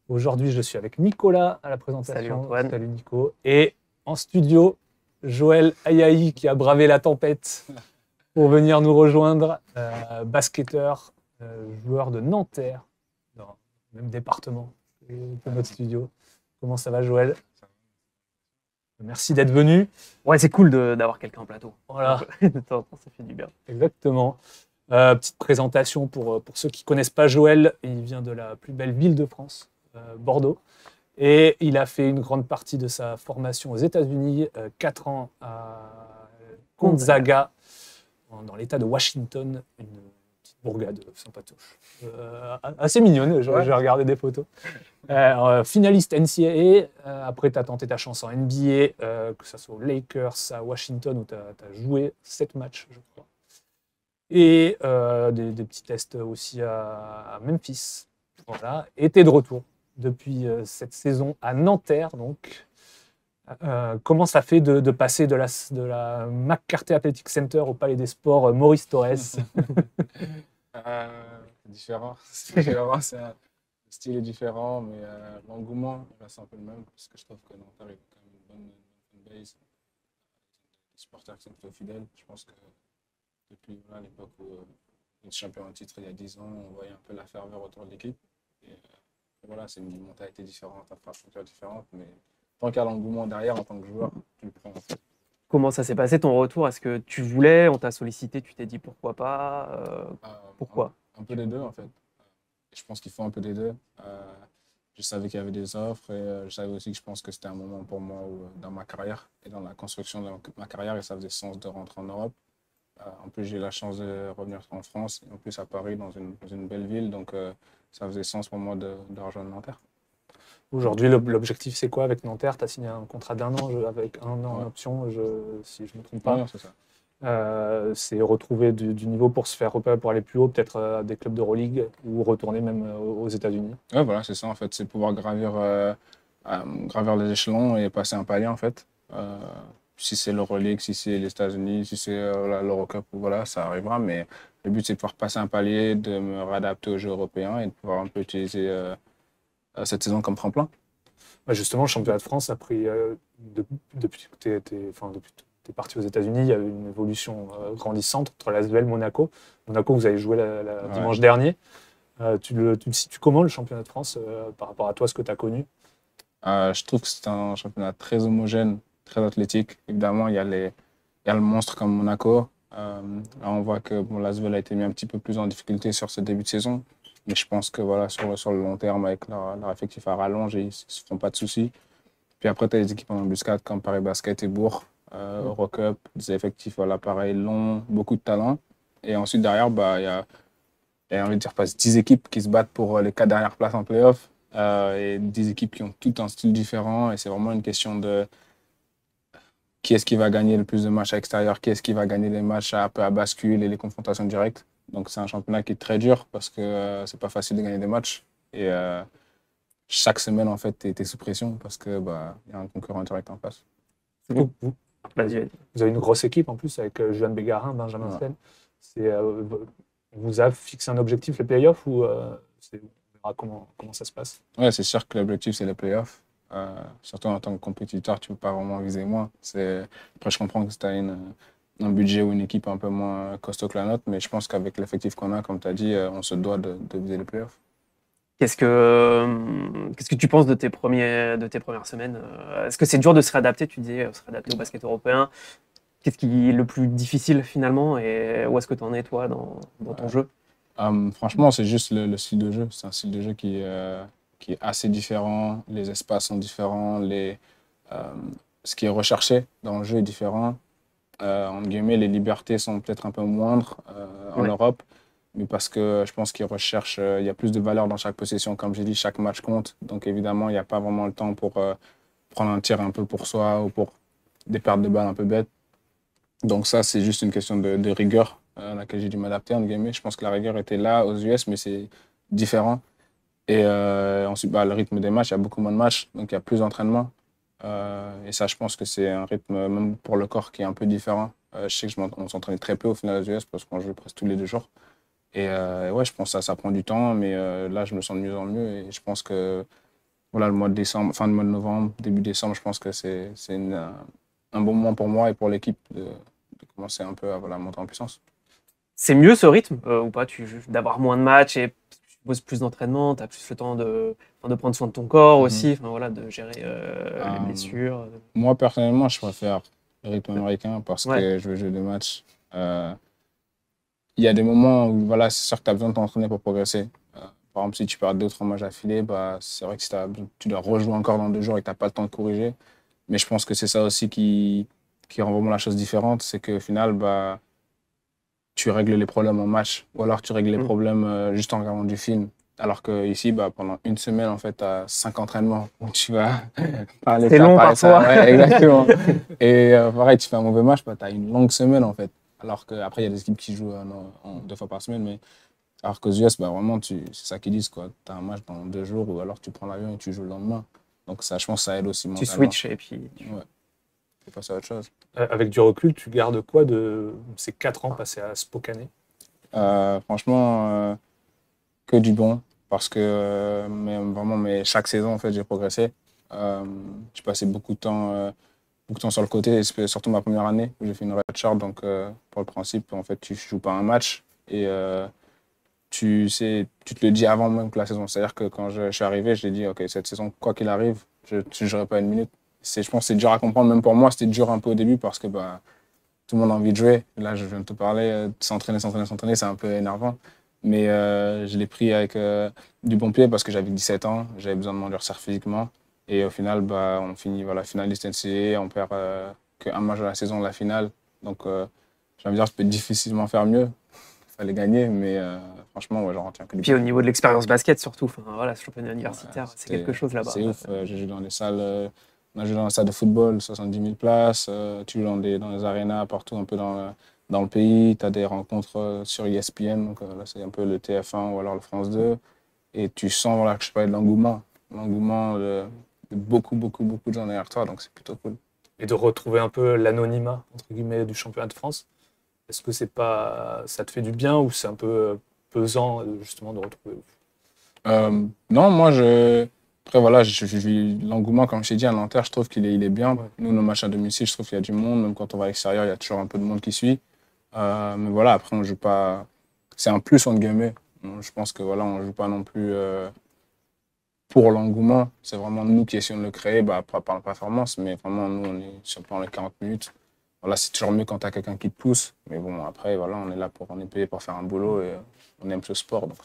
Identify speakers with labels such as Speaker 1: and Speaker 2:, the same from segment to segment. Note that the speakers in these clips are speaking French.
Speaker 1: Aujourd'hui, je suis avec Nicolas à la
Speaker 2: Salut
Speaker 1: présentation.
Speaker 2: Antoine.
Speaker 1: Salut Nico. Et en studio, Joël Ayaï qui a bravé la tempête pour venir nous rejoindre. Basketteur, joueur de Nanterre, dans le même département que notre studio. Comment ça va, Joël? Merci d'être venu.
Speaker 2: Ouais, c'est cool d'avoir quelqu'un en plateau.
Speaker 1: Voilà,
Speaker 2: De temps en temps, ça fait du bien.
Speaker 1: exactement. Petite présentation pour ceux qui ne connaissent pas Joël. Il vient de la plus belle ville de France, Bordeaux. Et il a fait une grande partie de sa formation aux États-Unis, 4 ans à Gonzaga, dans l'État de Washington, une petite bourgade sympatoche. Assez mignonne, j'ai regardé des photos. Finaliste NCAA, après tu as tenté ta chance en NBA, que ce soit aux Lakers, à Washington, où tu as joué 7 matchs, je crois. Et des petits tests aussi à Memphis. Voilà. Et tu es de retour depuis cette saison à Nanterre. Donc, comment ça fait de passer de la McCarthy Athletic Center au Palais des Sports Maurice Torres?
Speaker 3: Différent. C'est différent, le style est différent, mais l'engouement reste un peu le même, parce que je trouve que Nanterre est quand même une bonne fanbase. Les supporters qui sont plutôt fidèles. Je pense que depuis l'époque où on est champion en titre il y a 10 ans, on voyait un peu la ferveur autour de l'équipe. Et voilà, c'est une mentalité différente, une infrastructure différente, mais tant qu'il y a l'engouement derrière en tant que joueur, tu le prends en fait.
Speaker 2: Comment ça s'est passé ton retour? Est-ce que tu voulais, on t'a sollicité, tu t'es dit pourquoi pas? Pourquoi?
Speaker 3: Un peu des deux en fait. Je pense qu'il faut un peu des deux. Je savais qu'il y avait des offres et je savais aussi que je pense que c'était un moment pour moi où, dans ma carrière et dans la construction de ma carrière, et ça faisait sens de rentrer en Europe. En plus, j'ai eu la chance de revenir en France, et en plus à Paris, dans une belle ville, donc ça faisait sens pour moi de rejoindre Nanterre.
Speaker 1: Aujourd'hui, l'objectif, c'est quoi avec Nanterre? Tu as signé un contrat d'1 an avec 1 an en option, si je ne me trompe pas.
Speaker 3: Ouais, c'est ça.
Speaker 1: C'est retrouver du niveau pour se faire repérer pour aller plus haut, peut-être à des clubs d'Euroleague ou retourner même aux États-Unis.
Speaker 3: Ouais, voilà, c'est ça en fait, c'est pouvoir gravir les échelons et passer un palier en fait. Si c'est l'Euroleague, si c'est les États-Unis, si c'est l'Eurocup, voilà, ça arrivera. Mais le but, c'est de pouvoir passer un palier, de me réadapter aux Jeux européens et de pouvoir un peu utiliser cette saison comme tremplin.
Speaker 1: Justement, le championnat de France a pris, depuis que tu es parti aux États-Unis, il y a eu une évolution grandissante entre l'ASVEL et Monaco. Monaco, vous avez joué dimanche dernier. Tu le situes comment, le championnat de France, par rapport à toi, ce que tu as connu?
Speaker 3: Je trouve que c'est un championnat très homogène, très athlétique. Évidemment, il y a le monstre comme Monaco. Là, on voit que l'ASVEL a été mis un petit peu plus en difficulté sur ce début de saison. Mais je pense que voilà, sur le long terme, avec leur effectif à rallonge, ils ne se feront pas de soucis. Puis après, tu as des équipes en embuscade comme Paris Basket et Bourg, Eurocup, des effectifs pareil, longs, beaucoup de talent. Et ensuite, derrière, il y a envie de dire, 10 équipes qui se battent pour les 4 dernières places en play-off. Et 10 équipes qui ont tout un style différent. Et c'est vraiment une question de qui est-ce qui va gagner le plus de matchs à l'extérieur, qui est-ce qui va gagner les matchs un peu à bascule et les confrontations directes. Donc c'est un championnat qui est très dur parce que c'est pas facile de gagner des matchs. Et chaque semaine, en fait, tu es sous pression parce que y a un concurrent direct en face.
Speaker 1: Vous,
Speaker 2: Vas-y.
Speaker 1: vous avez une grosse équipe en plus avec Juan Bégarin, Benjamin Sven. Vous avez fixé un objectif, les playoffs, ou on verra comment ça se passe?
Speaker 3: Ouais, c'est sûr que l'objectif, c'est les playoffs. Surtout en tant que compétiteur, tu ne peux pas vraiment viser moins. Après, je comprends que tu as un budget ou une équipe un peu moins costaud que la nôtre, mais je pense qu'avec l'effectif qu'on a, comme tu as dit, on se doit de viser les playoffs.
Speaker 2: Qu'est-ce que tu penses de tes premières semaines? Est-ce que c'est dur de se réadapter? Tu disais se réadapter au basket européen. Qu'est-ce qui est le plus difficile finalement et où est-ce que tu en es toi dans ton jeu?
Speaker 3: Franchement, c'est juste le style de jeu. C'est un style de jeu qui est assez différent. Les espaces sont différents. Ce qui est recherché dans le jeu est différent. Entre guillemets, les libertés sont peut-être un peu moindres en Europe. Mais parce que je pense qu'ils recherchent, il y a plus de valeur dans chaque possession. Comme j'ai dit, chaque match compte. Donc évidemment, il n'y a pas vraiment le temps pour prendre un tir un peu pour soi ou pour des pertes de balles un peu bêtes. Donc ça, c'est juste une question de rigueur à laquelle j'ai dû m'adapter, entre guillemets. Je pense que la rigueur était là aux US, mais c'est différent. Et ensuite, le rythme des matchs, il y a beaucoup moins de matchs, donc il y a plus d'entraînement. Et ça, je pense que c'est un rythme, même pour le corps, qui est un peu différent. Je sais qu'on s'entraînait très peu au final aux US parce qu'on joue presque tous les 2 jours. Et ouais, je pense que ça prend du temps, mais là, je me sens de mieux en mieux et je pense que voilà, le mois de décembre, fin du mois de novembre, début décembre, je pense que c'est un bon moment pour moi et pour l'équipe de commencer un peu à voilà, monter en puissance.
Speaker 2: C'est mieux ce rythme ou pas d'avoir moins de matchs et tu poses plus d'entraînement, tu as plus le temps de prendre soin de ton corps aussi, voilà, de gérer les blessures.
Speaker 3: Moi, personnellement, je préfère le rythme américain parce
Speaker 2: Ouais.
Speaker 3: que je veux jouer des matchs. Il y a des moments où voilà, c'est sûr que tu as besoin de t'entraîner pour progresser. Par exemple, si tu perds 2 ou 3 matchs affilés, bah, c'est vrai que si tu dois rejouer encore dans 2 jours et que tu n'as pas le temps de corriger. Mais je pense que c'est ça aussi qui rend vraiment la chose différente. C'est qu'au final, bah, tu règles les problèmes en match. Ou alors tu règles les problèmes juste en regardant du film. Alors qu'ici, bah, pendant une semaine, en fait, tu as 5 entraînements où tu vas parler
Speaker 2: C'est
Speaker 3: ça,
Speaker 2: long
Speaker 3: parler ça.
Speaker 2: parfois.
Speaker 3: Ouais, exactement. Et pareil, tu fais un mauvais match, bah, tu as une longue semaine, en fait. Alors qu'après, il y a des équipes qui jouent 2 fois par semaine. Mais alors qu'aux US, bah, vraiment, c'est ça qu'ils disent, quoi. Tu as un match dans 2 jours ou alors tu prends l'avion et tu joues le lendemain. Donc ça, je pense que ça aide aussi
Speaker 2: Tu
Speaker 3: mentalement.
Speaker 2: switches et puis.
Speaker 3: Ouais. Tu passes à autre chose.
Speaker 1: Avec du recul, tu gardes quoi de ces 4 ans passés à Spokane?
Speaker 3: Franchement, que du bon. Parce que vraiment, chaque saison, en fait, j'ai progressé. J'ai passé beaucoup de temps sur le côté, et surtout ma première année où j'ai fait une redshirt. Donc, pour le principe, en fait, tu ne joues pas un match et tu te le dis avant même que la saison. C'est-à-dire que quand je suis arrivé, je l'ai dit, OK, cette saison, quoi qu'il arrive, je ne jouerai pas une minute. Je pense que c'est dur à comprendre, même pour moi, c'était dur un peu au début parce que bah, tout le monde a envie de jouer. Là, je viens de te parler, de s'entraîner, c'est un peu énervant. Mais je l'ai pris avec du bon pied parce que j'avais 17 ans, j'avais besoin de m'endurcir physiquement. Et au final, bah, on finit voilà, finaliste NCAA, on perd qu'un match de la saison de la finale. Donc, j'ai envie de dire, je peux difficilement faire mieux. Il fallait gagner, mais franchement, ouais, j'en retiens que du
Speaker 2: Puis au
Speaker 3: bon.
Speaker 2: niveau de l'expérience basket, surtout, voilà, ce championnat universitaire, c'est
Speaker 3: C'était-
Speaker 2: quelque chose là-bas.
Speaker 3: C'est ouf. J'ai joué dans des salles, on a joué dans des salles de football, 70 000 places. Tu joues dans des arénas partout, un peu dans le pays. Tu as des rencontres sur ESPN, donc là, c'est un peu le TF1 ou alors le France 2. Et tu sens voilà, que je parlais de l'engouement. L'engouement de beaucoup, beaucoup, beaucoup de gens derrière toi, donc c'est plutôt cool.
Speaker 1: Et de retrouver un peu l'anonymat, entre guillemets, du championnat de France. Est-ce que ça te fait du bien ou c'est un peu pesant, justement, de retrouver?
Speaker 3: Non, après, voilà, je vis l'engouement, comme je t'ai dit, à Nanterre, je trouve il est bien. Nous, nos matchs à domicile, je trouve qu'il y a du monde. Même quand on va à l'extérieur, il y a toujours un peu de monde qui suit. Mais voilà, après, on joue pas. C'est un plus, entre guillemets. Je pense que voilà, on joue pas non plus pour l'engouement. C'est vraiment nous qui essayons de le créer, bah, pas par la performance, mais vraiment, nous, on est sur pendant les 40 minutes. Voilà, c'est toujours mieux quand tu as quelqu'un qui te pousse. Mais bon, après, voilà, on est payé pour faire un boulot et on aime ce sport. Donc.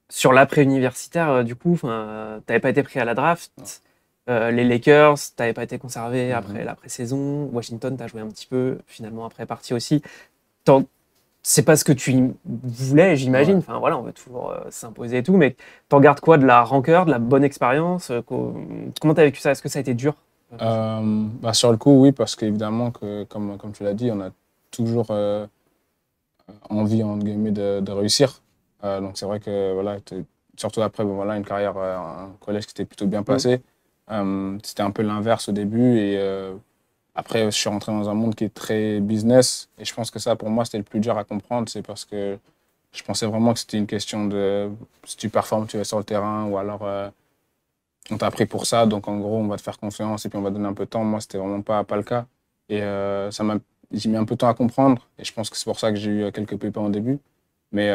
Speaker 2: Sur l'après-universitaire, du coup, tu n'avais pas été pris à la draft. Les Lakers, tu n'avais pas été conservé après la pré-saison. Washington, tu as joué un petit peu, finalement, après parti aussi. C'est pas ce que tu voulais, j'imagine.
Speaker 3: Ouais.
Speaker 2: Enfin, voilà, on veut toujours s'imposer et tout, mais t'en gardes quoi? De la rancœur, de la bonne expérience? Comment tu as vécu ça? Est-ce que ça a été dur?
Speaker 3: Bah, sur le coup, oui, parce qu'évidemment, comme tu l'as dit, on a toujours envie, entre guillemets, de réussir. Donc c'est vrai que, voilà, surtout après, bon, voilà, une carrière en collège qui s'était plutôt bien passée. C'était un peu l'inverse au début. Et après, je suis rentré dans un monde qui est très business. Et je pense que ça, pour moi, c'était le plus dur à comprendre. C'est parce que je pensais vraiment que c'était une question de si tu performes, tu vas sur le terrain, ou alors on t'a pris pour ça, donc en gros, on va te faire confiance et puis on va te donner un peu de temps. Moi, c'était vraiment pas le cas. Et j'ai mis un peu de temps à comprendre. Et je pense que c'est pour ça que j'ai eu quelques pépins au début. Mais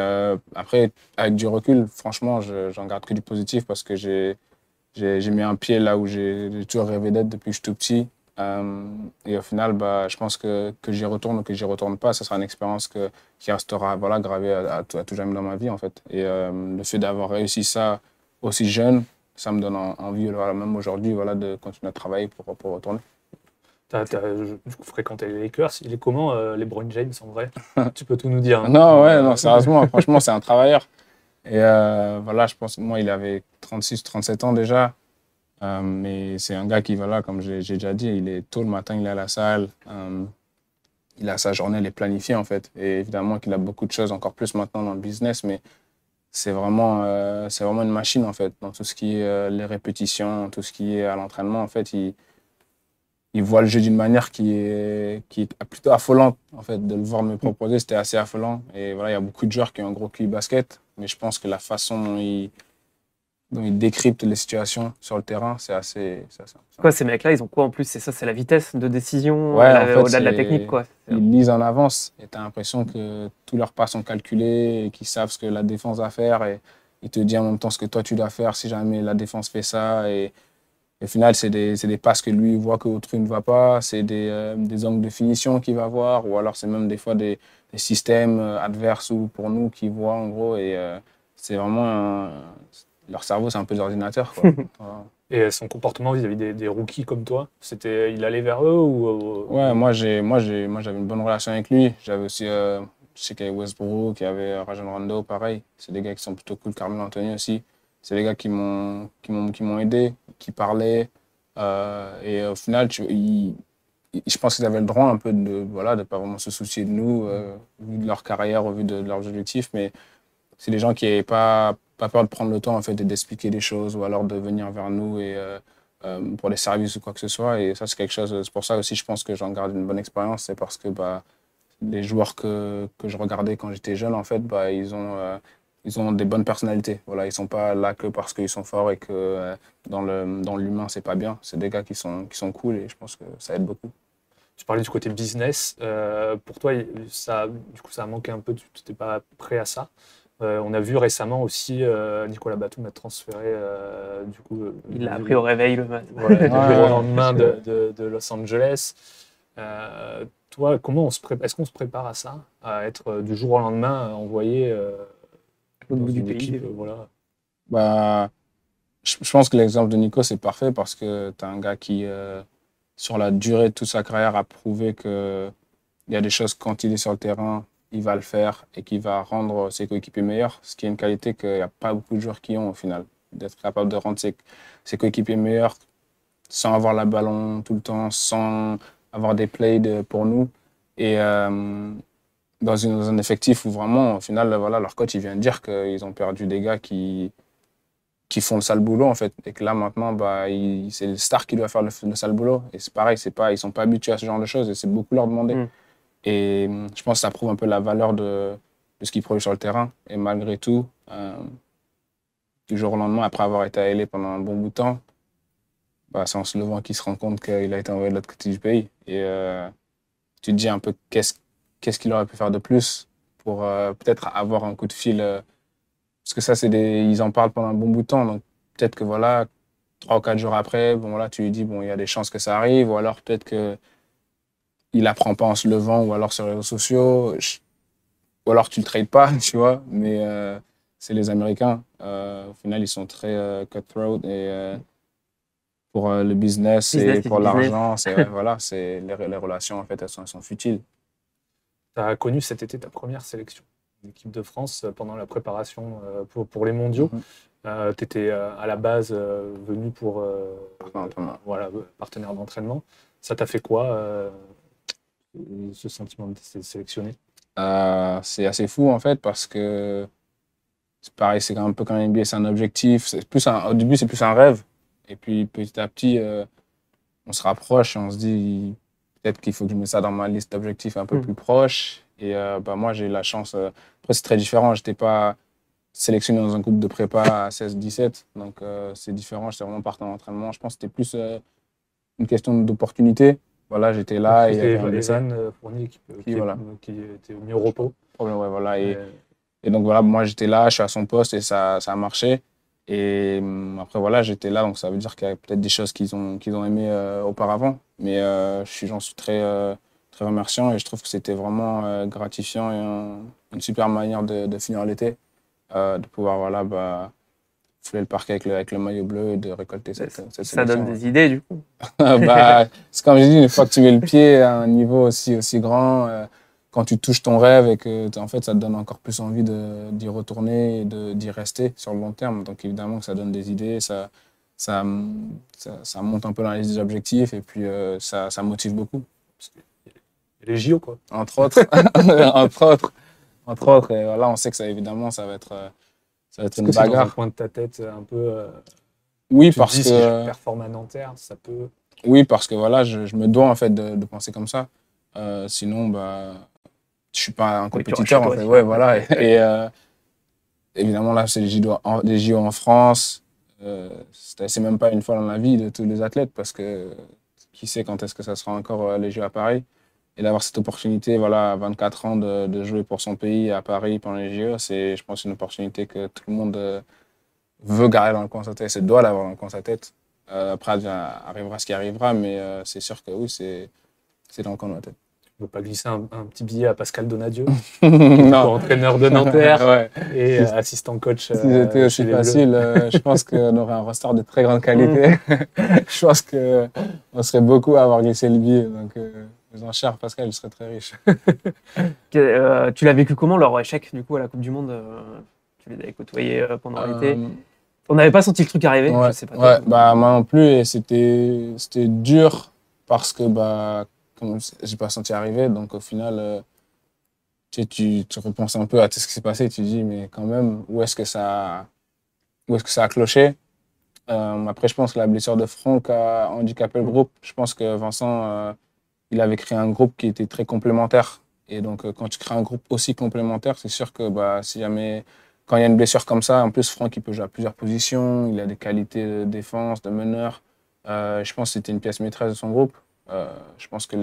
Speaker 3: après, avec du recul, franchement, j'en garde que du positif parce que j'ai mis un pied là où j'ai toujours rêvé d'être depuis que je suis tout petit. Et au final, bah, je pense que j'y retourne ou que j'y retourne pas, ça sera une expérience qui restera voilà, gravée à tout jamais dans ma vie, en fait. Et le fait d'avoir réussi ça aussi jeune, ça me donne envie, voilà, même aujourd'hui, voilà, de continuer à travailler pour retourner.
Speaker 1: T'as du coup fréquenté les Lakers. Il est comment, LeBron James, en vrai? Tu peux tout nous dire. Hein.
Speaker 3: Non, ouais, non, sérieusement, franchement, c'est un travailleur. Et voilà, je pense que moi, il avait 36, 37 ans déjà. Mais c'est un gars qui, voilà, comme j'ai déjà dit, il est tôt le matin, il est à la salle. Il a sa journée, elle est planifiée, en fait. Et évidemment qu'il a beaucoup de choses, encore plus maintenant dans le business, mais c'est vraiment une machine, en fait. Dans tout ce qui est les répétitions, tout ce qui est à l'entraînement, en fait, il voit le jeu d'une manière qui est plutôt affolante, en fait. De le voir me proposer, c'était assez affolant. Et voilà, il y a beaucoup de joueurs qui ont un gros QI basket, mais je pense que la façon dont dont il décrypte les situations sur le terrain, c'est assez.
Speaker 2: Quoi, ces mecs-là, ils ont quoi en plus? C'est ça, c'est la vitesse de décision,
Speaker 3: Ouais, en fait,
Speaker 2: au-delà de la technique, quoi.
Speaker 3: ils lisent en avance et tu as l'impression que tous leurs pas sont calculés et qu'ils savent ce que la défense va faire et ils te disent en même temps ce que toi tu dois faire si jamais la défense fait ça. Et au final, c'est des passes que lui voit que autrui ne va pas, c'est des angles de finition qu'il va voir ou alors c'est même des fois des systèmes adverses ou pour nous qu'il voit en gros. Et c'est vraiment. Leur cerveau, c'est un peu des ordinateurs, quoi. Voilà.
Speaker 1: Et son comportement vis-à-vis des rookies comme toi, il allait vers eux ou
Speaker 3: Ouais, moi j'avais une bonne relation avec lui. J'avais aussi, je sais qu'il y avait Westbrook, il y avait Rajon Rondo, pareil. C'est des gars qui sont plutôt cool. Carmelo Anthony aussi. C'est des gars qui m'ont aidé, qui parlaient. Et au final, je pense qu'ils avaient le droit un peu voilà, de pas vraiment se soucier de nous, vu de leur carrière, au vu de leurs objectifs. Mais c'est des gens qui n'avaient pas peur de prendre le temps en fait, et d'expliquer des choses ou alors de venir vers nous et, pour des services ou quoi que ce soit. Et ça, c'est quelque chose. C'est pour ça aussi, je pense que j'en garde une bonne expérience. C'est parce que bah, les joueurs que je regardais quand j'étais jeune, en fait, bah, ils ont des bonnes personnalités. Voilà, ils ne sont pas là que parce qu'ils sont forts et que dans l'humain, c'est pas bien. C'est des gars qui sont cool et je pense que ça aide beaucoup.
Speaker 1: Tu parlais du côté business. Pour toi, ça a manqué un peu. Tu n'étais pas prêt à ça. On a vu récemment aussi Nicolas Batum a transféré
Speaker 2: il l'a appris au réveil le matin.
Speaker 1: Ouais, du jour au lendemain de Los Angeles. Toi, est-ce qu'on se prépare à ça, à être du jour au lendemain envoyé dans une équipe, voilà.
Speaker 3: Bah, je pense que l'exemple de Nico, c'est parfait parce que tu as un gars qui, sur la durée de toute sa carrière, a prouvé qu'il y a des choses quand il est sur le terrain, il va le faire et qu'il va rendre ses coéquipiers meilleurs, ce qui est une qualité qu'il n'y a pas beaucoup de joueurs qui ont au final, d'être capable de rendre ses coéquipiers meilleurs sans avoir la ballon tout le temps, sans avoir des plays pour nous. Et dans un effectif où vraiment, au final, voilà, leur coach il vient de dire qu'ils ont perdu des gars qui font le sale boulot en fait. Et que là maintenant, bah, c'est le star qui doit faire le sale boulot. Et c'est pareil, ils ne sont pas habitués à ce genre de choses et c'est beaucoup leur demander. Et je pense que ça prouve un peu la valeur de ce qu'il produit sur le terrain. Et malgré tout, du jour au lendemain, après avoir été à LA pendant un bon bout de temps, bah, c'est en se levant qu'il se rend compte qu'il a été envoyé de l'autre côté du pays. Et tu te dis un peu qu'est-ce qu'il aurait pu faire de plus pour peut-être avoir un coup de fil. Parce que ça, ils en parlent pendant un bon bout de temps. Donc peut-être que voilà, 3 ou 4 jours après, bon, là, tu lui dis, bon, il y a des chances que ça arrive. Ou alors peut-être que il apprend pas en se levant ou alors sur les réseaux sociaux. Ou alors tu le trades pas, tu vois. Mais c'est les Américains. Au final, ils sont très cutthroat et pour le business et pour l'argent, voilà, les relations, en fait, elles sont futiles.
Speaker 1: Tu as connu cet été ta première sélection d'équipe de France pendant la préparation pour les mondiaux. Tu étais à la base venu pour voilà, partenaire d'entraînement. Ça t'a fait quoi, ce sentiment d'être sélectionné?
Speaker 3: C'est assez fou, en fait, parce que c'est pareil, c'est un peu quand NBA, c'est un objectif. Au début, c'est plus un rêve. Et puis, petit à petit, on se rapproche et on se dit peut-être qu'il faut que je mette ça dans ma liste d'objectifs un peu plus proche. Et bah, moi, j'ai eu la chance. Après, c'est très différent. Je n'étais pas sélectionné dans un groupe de prépa à 16-17. Donc, c'est différent. J'étais vraiment partant d'entraînement. Je pense que c'était plus une question d'opportunité. Voilà, j'étais là.
Speaker 1: Et il y avait Evan Fournier qui était mis au repos.
Speaker 3: Ouais, voilà. Et donc, voilà, moi, j'étais là. Je suis à son poste et ça a marché. Et après, voilà, j'étais là. Donc, ça veut dire qu'il y a peut-être des choses qu'ils ont aimées auparavant. Mais j'en suis très remerciant et je trouve que c'était vraiment gratifiant et une super manière de finir l'été, de pouvoir voilà, fouler le parquet avec le maillot bleu et de récolter cette sélection.
Speaker 2: Ça donne des idées du coup.
Speaker 3: C'est comme je dis, une fois que tu mets le pied à un niveau aussi grand, quand tu touches ton rêve et que en fait, ça te donne encore plus envie d'y retourner et d'y rester sur le long terme. Donc évidemment que ça donne des idées, ça monte un peu dans les objectifs et puis ça motive beaucoup.
Speaker 1: Les JO, quoi.
Speaker 3: Entre autres. Entre autres. Et là, on sait que ça, évidemment, ça va être une bagarre.
Speaker 1: Dans un coin de ta tête un peu.
Speaker 3: Oui, parce que.
Speaker 1: Si je performe à Nanterre, ça peut.
Speaker 3: Oui, parce que voilà, je me dois en fait de penser comme ça. Sinon, bah, je suis pas un compétiteur en fait. Ouais, voilà. Et évidemment, là, c'est les JO en France. C'est même pas une fois dans la vie de tous les athlètes parce que qui sait quand est-ce que ça sera encore les Jeux à Paris. Et d'avoir cette opportunité, voilà, à 24 ans, de jouer pour son pays à Paris pendant les JO, c'est, je pense, une opportunité que tout le monde veut garder dans le coin de sa tête, se doit l'avoir dans le coin de sa tête. Après, arrivera ce qui arrivera, mais c'est sûr que oui, c'est dans le coin de ma tête.
Speaker 1: Tu ne veux pas glisser un petit billet à Pascal Donadieu,
Speaker 3: Non.
Speaker 1: entraîneur de Nanterre
Speaker 3: Ouais.
Speaker 1: et assistant coach.
Speaker 3: Si c'était aussi facile, je pense qu'on aurait un roster de très grande qualité. Je pense qu'on serait beaucoup à avoir glissé le billet. Donc, les enchères, Pascal, il serait très riche.
Speaker 2: Tu l'as vécu comment, leur échec, du coup, à la Coupe du Monde Tu les avais côtoyés pendant l'été. On n'avait pas senti le truc arriver,
Speaker 3: ouais,
Speaker 2: je sais pas.
Speaker 3: Ouais, bah, moi non plus. Et c'était dur parce que comme j'ai pas senti arriver. Donc, au final, tu repenses un peu à tout ce qui s'est passé. Tu te dis, mais quand même, où est-ce que ça a cloché? Après, je pense que la blessure de Franck a handicapé le groupe. Je pense que Vincent, il avait créé un groupe qui était très complémentaire. Et donc, quand tu crées un groupe aussi complémentaire, c'est sûr que si jamais, quand il y a une blessure comme ça, en plus, Franck, il peut jouer à plusieurs positions. Il a des qualités de défense, de meneur. Je pense que c'était une pièce maîtresse de son groupe. Je pense que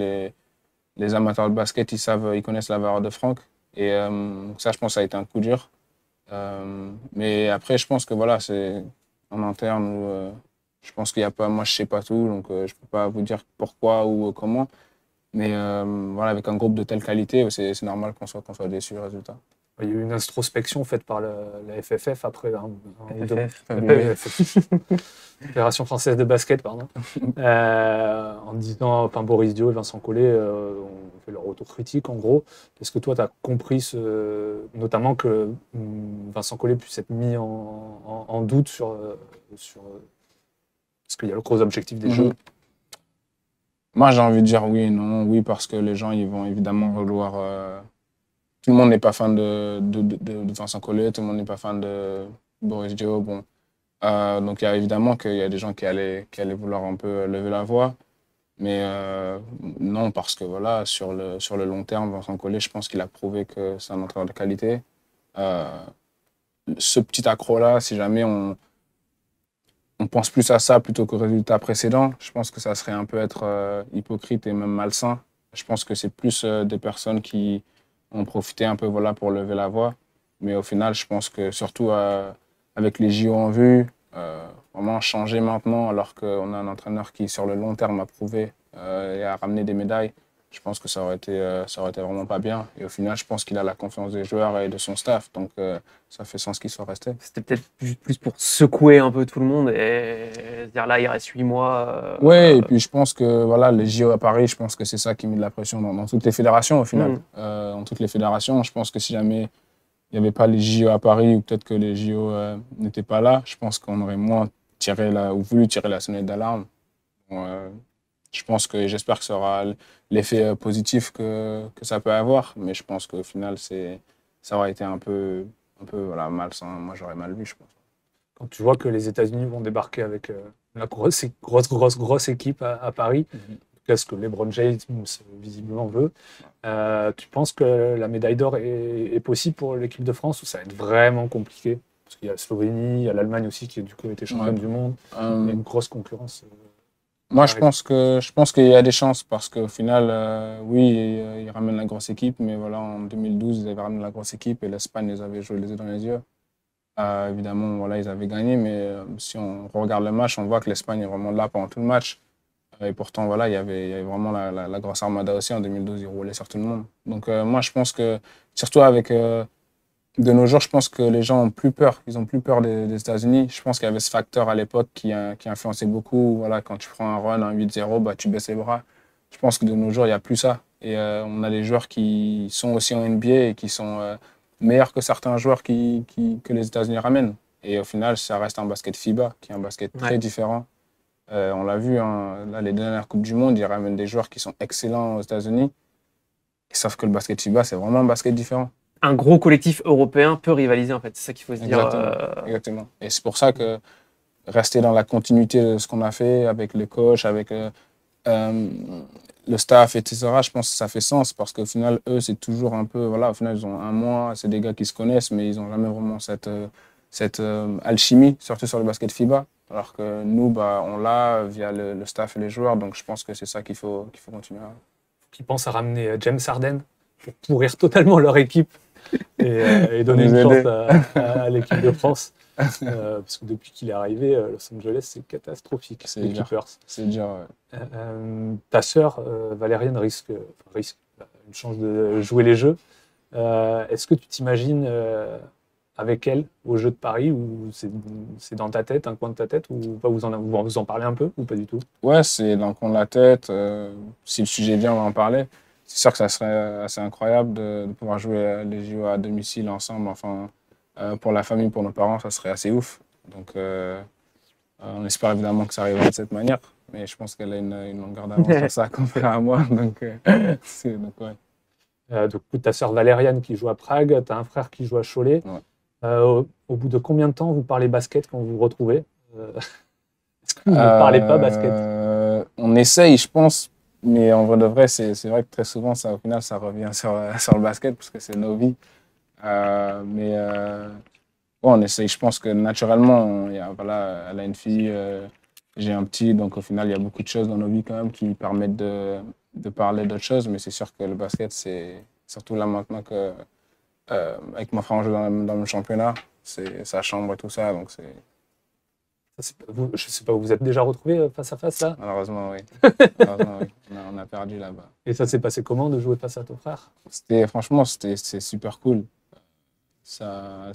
Speaker 3: les amateurs de basket, ils connaissent la valeur de Franck. Et ça, je pense que ça a été un coup dur. Mais après, je pense que voilà, c'est en interne où je pense qu'il n'y a pas, moi je sais pas tout, donc je peux pas vous dire pourquoi ou comment. Mais voilà, avec un groupe de telle qualité, c'est normal qu'on soit déçu du résultat.
Speaker 1: Il y a eu une introspection faite par la FFF après Fédération française de basket, pardon, en disant, enfin Boris Dio et Vincent Collet ont fait leur autocritique en gros. Est-ce que toi tu as compris notamment que Vincent Collet puisse être mis en doute sur parce qu'il y a le gros objectif des Jeux?
Speaker 3: Moi j'ai envie de dire oui et non. Oui parce que les gens ils vont évidemment vouloir. Tout le monde n'est pas fan de Vincent Collet, tout le monde n'est pas fan de Boris Dio. Bon. Donc, il y a évidemment qu'il y a des gens qui allaient vouloir un peu lever la voix. Mais non, parce que voilà, sur le long terme, Vincent Collet, je pense qu'il a prouvé que c'est un entraîneur de qualité. Ce petit accro-là, si jamais on pense plus à ça plutôt qu'au résultat précédent, je pense que ça serait un peu être hypocrite et même malsain. Je pense que c'est plus des personnes qui ont profité un peu voilà, pour lever la voix. Mais au final, je pense que surtout avec les JO en vue, vraiment changer maintenant alors qu'on a un entraîneur qui, sur le long terme, a prouvé et a ramené des médailles, je pense que ça aurait été vraiment pas bien. Et au final, je pense qu'il a la confiance des joueurs et de son staff. Donc, ça fait sens qu'il soit resté.
Speaker 2: C'était peut-être plus pour secouer un peu tout le monde et se dire là, il reste 8 mois.
Speaker 3: Oui, et puis je pense que voilà, les JO à Paris, je pense que c'est ça qui met de la pression dans toutes les fédérations au final. Dans toutes les fédérations, je pense que si jamais il n'y avait pas les JO à Paris ou peut-être que les JO n'étaient pas là, je pense qu'on aurait moins voulu tirer la sonnette d'alarme. Je pense que j'espère que ça aura l'effet positif que ça peut avoir, mais je pense qu'au final, ça aurait été un peu voilà, malsain. Moi, j'aurais mal vu, je pense.
Speaker 1: Quand tu vois que les États-Unis vont débarquer avec la grosse équipe à Paris, ce que LeBron James visiblement veut, tu penses que la médaille d'or est possible pour l'équipe de France ou ça va être vraiment compliqué? Parce qu'il y a la Slovénie, il y a l'Allemagne aussi qui du coup a été championne du monde. Il y a une grosse concurrence.
Speaker 3: Moi, je pense qu'il y a des chances parce qu'au final, oui, ils ramènent la grosse équipe, mais voilà, en 2012, ils avaient ramené la grosse équipe et l'Espagne les avait joués les yeux dans les yeux. Évidemment, voilà, ils avaient gagné, mais si on regarde le match, on voit que l'Espagne est vraiment là pendant tout le match. Et pourtant, voilà, il y avait vraiment la grosse armada aussi. En 2012, ils roulaient sur tout le monde. Donc, moi, je pense que, surtout avec de nos jours, je pense que les gens ont plus peur. Ils ont plus peur des États-Unis. Je pense qu'il y avait ce facteur à l'époque qui influençait beaucoup. Voilà, quand tu prends un run, un 8-0, bah, tu baisses les bras. Je pense que de nos jours, il n'y a plus ça. Et on a des joueurs qui sont aussi en NBA et qui sont meilleurs que certains joueurs que les États-Unis ramènent. Et au final, ça reste un basket FIBA, qui est un basket très différent. On l'a vu, hein, là, les dernières Coupes du Monde, ils ramènent des joueurs qui sont excellents aux États-Unis. Sauf que le basket FIBA, c'est vraiment un basket différent.
Speaker 2: Un gros collectif européen peut rivaliser, en fait. C'est ça qu'il faut se dire.
Speaker 3: Exactement. Et c'est pour ça que rester dans la continuité de ce qu'on a fait avec les coachs, avec le staff, etc., je pense que ça fait sens parce qu'au final, eux, c'est toujours un peu... Voilà, au final, ils ont un mois, c'est des gars qui se connaissent, mais ils n'ont jamais vraiment cette alchimie, surtout sur le basket FIBA. Alors que nous, bah, on l'a via le staff et les joueurs. Donc je pense que c'est ça qu'il faut continuer.
Speaker 1: Qui pensent à ramener James Harden pour pourrir totalement leur équipe et donner
Speaker 3: Nous
Speaker 1: une chance
Speaker 3: aider.
Speaker 1: à l'équipe de France. Parce que depuis qu'il est arrivé, Los Angeles, c'est catastrophique,
Speaker 3: C'est
Speaker 1: les
Speaker 3: dur.
Speaker 1: Clippers.
Speaker 3: C'est dur. Ouais.
Speaker 1: Ta sœur, Valériane, risque une chance de jouer les Jeux. Est-ce que tu t'imagines avec elle au Jeux de Paris ou c'est dans ta tête, un coin de ta tête, ou pas, vous en parlez un peu ou pas du tout?
Speaker 3: Ouais, c'est dans le coin de la tête. Si le sujet vient, on va en parler. C'est sûr que ça serait assez incroyable de pouvoir jouer les JO à domicile ensemble. Enfin, pour la famille, pour nos parents, ça serait assez ouf. Donc, on espère évidemment que ça arrivera de cette manière. Mais je pense qu'elle a une longueur d'avance sur ça comparé à moi. Donc, ouais.
Speaker 1: Donc, ta sœur Valériane qui joue à Prague, tu as un frère qui joue à Cholet.
Speaker 3: Ouais.
Speaker 1: Au bout de combien de temps vous parlez basket quand vous vous retrouvez? Est-ce que vous ne parlez pas basket?
Speaker 3: On essaye, je pense. Mais en vrai de vrai, c'est vrai que très souvent, ça, au final, ça revient sur le basket parce que c'est nos vies. Ouais, on essaye. Je pense que naturellement, voilà, elle a une fille, j'ai un petit. Donc au final, il y a beaucoup de choses dans nos vies quand même qui permettent de parler d'autres choses. Mais c'est sûr que le basket, c'est surtout là maintenant que avec mon frère, on joue dans le même championnat. C'est sa chambre et tout ça. Donc c'est
Speaker 1: Je sais pas, vous vous êtes déjà retrouvés face à face là?
Speaker 3: malheureusement, oui. Malheureusement, oui. On a perdu là-bas.
Speaker 1: Et ça s'est passé comment de jouer face à ton frère?
Speaker 3: Franchement, c'est super cool. C'est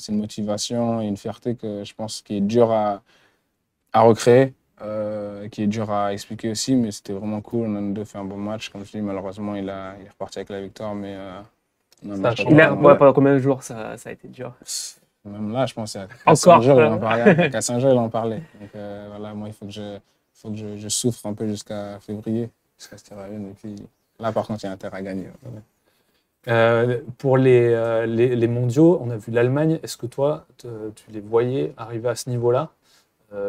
Speaker 3: une motivation et une fierté que je pense qui est dure à recréer, qui est dur à expliquer aussi, mais c'était vraiment cool. On a nous deux fait un bon match. Comme je dis, malheureusement, il est reparti avec la victoire, mais on a un
Speaker 1: Ça a
Speaker 3: match
Speaker 1: changé
Speaker 3: à
Speaker 1: un
Speaker 3: gagner.
Speaker 1: peu.
Speaker 2: Pendant combien de jours ça a été dur?
Speaker 3: Même là, je pense qu'à
Speaker 2: Encore,
Speaker 3: 5 jours, il en parlait. Qu'à 5 jours, il en parlait. Donc voilà, moi, il faut que je souffre un peu jusqu'à février, jusqu'à ce qu'il revienne. Et puis là, par contre, il y a intérêt à gagner.
Speaker 1: Pour les mondiaux, on a vu l'Allemagne. Est-ce que toi, tu les voyais arriver à ce niveau-là?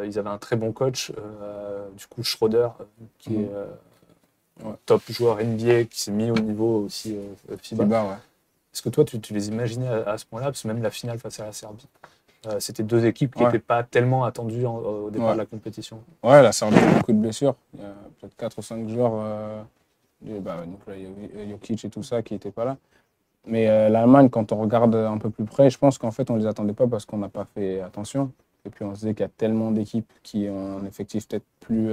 Speaker 1: Ils avaient un très bon coach, du coup Schroeder, qui est top joueur NBA, qui s'est mis au niveau aussi FIBA.
Speaker 3: Ouais.
Speaker 1: Est-ce que toi, tu les imaginais à ce point-là? Parce que même la finale face à la Serbie, c'était deux équipes qui
Speaker 3: Ouais.
Speaker 1: n'étaient pas tellement attendues au départ de la compétition.
Speaker 3: Ouais, la Serbie a beaucoup de blessures. Il y a peut-être 4 ou 5 joueurs, Nikola Jokic et tout ça, qui n'étaient pas là. Mais l'Allemagne, quand on regarde un peu plus près, je pense qu'en fait, on ne les attendait pas parce qu'on n'a pas fait attention. Et puis, on se disait qu'il y a tellement d'équipes qui ont un effectif peut-être plus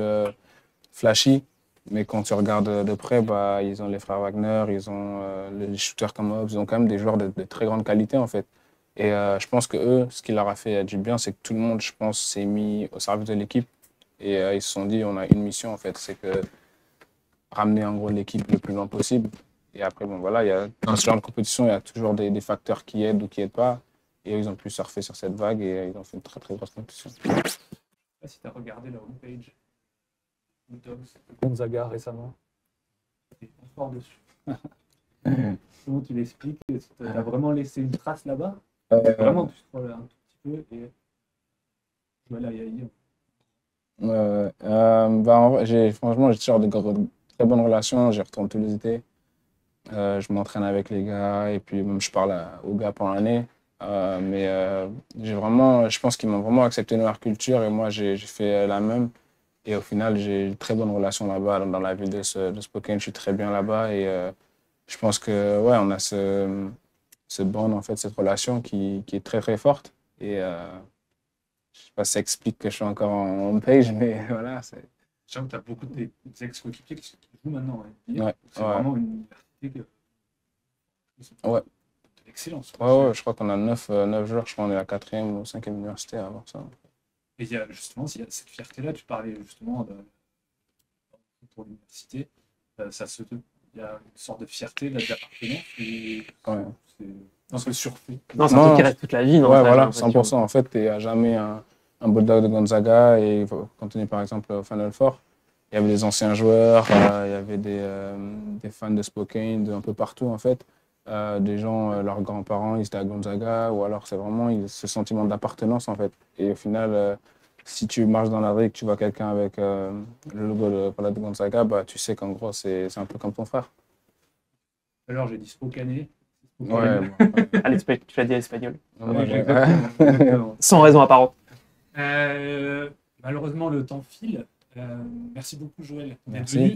Speaker 3: flashy. Mais quand tu regardes de près, bah, ils ont les frères Wagner, ils ont les shooters comme Hobbs, ils ont quand même des joueurs de très grande qualité, en fait. Et je pense que eux, ce qui leur a fait du bien, c'est que tout le monde, je pense, s'est mis au service de l'équipe. Et ils se sont dit, on a une mission, en fait, c'est que ramener en gros l'équipe le plus loin possible. Et après, bon, voilà, dans ce genre de compétition, il y a toujours des facteurs qui aident ou qui n'aident pas. Et eux, ils ont pu surfer sur cette vague et ils ont fait une très, très grosse compétition.
Speaker 1: Je ne sais pas si tu as regardé la homepage de Gonzaga récemment. Tu es fort dessus. Comment tu l'expliques? Tu as vraiment laissé une trace là-bas? Vraiment, tu scrolles un tout petit peu et voilà,
Speaker 3: En vrai, franchement, j'ai toujours très bonnes relations. J'y retourne tous les étés. Je m'entraîne avec les gars et puis même je parle aux gars pendant l'année. Je pense qu'ils m'ont vraiment accepté dans leur culture et moi j'ai fait la même. Et au final, j'ai une très bonne relation là-bas, dans la ville de Spokane. Je suis très bien là-bas et je pense que ouais, on a ce bond, en fait, cette relation qui est très très forte. Et je sais pas si ça explique que je suis encore en homepage, mais voilà.
Speaker 1: Je sens que tu as beaucoup d'ex-coéquipiers qui jouent maintenant.
Speaker 3: Ouais,
Speaker 1: c'est vraiment une université
Speaker 3: ouais.
Speaker 1: de l'excellence.
Speaker 3: Ouais, je crois qu'on a 9 joueurs. Je crois qu'on est la 4e ou 5e université à avoir ça.
Speaker 1: Et il y a justement cette fierté-là, tu parlais justement pour l'université. Il y a une sorte de fierté d'appartenance.
Speaker 3: Ouais.
Speaker 1: Non, c'est surfait.
Speaker 2: Non, c'est un truc qui reste toute la vie. Non,
Speaker 3: ouais,
Speaker 2: ça,
Speaker 3: voilà,
Speaker 2: j'ai l'impression.
Speaker 3: 100%. En fait, tu n'es à jamais un bulldog de Gonzaga. Et quand on est par exemple au Final Four, il y avait des anciens joueurs, il y avait des fans de Spokane, un peu partout en fait. Des gens, leurs grands-parents, ils étaient à Gonzaga, ou alors c'est vraiment ce sentiment d'appartenance en fait. Et au final, si tu marches dans la rue et que tu vois quelqu'un avec le logo de Gonzaga, bah, tu sais qu'en gros, c'est un peu comme ton frère.
Speaker 1: Alors, j'ai dit Spokané.
Speaker 3: Ouais,
Speaker 2: Allez, tu l'as dit à l'espagnol.
Speaker 3: Moi,
Speaker 1: Exactement.
Speaker 2: Sans raison apparente.
Speaker 1: Malheureusement, le temps file. Merci beaucoup, Joël, d'être
Speaker 3: Merci.
Speaker 1: venu.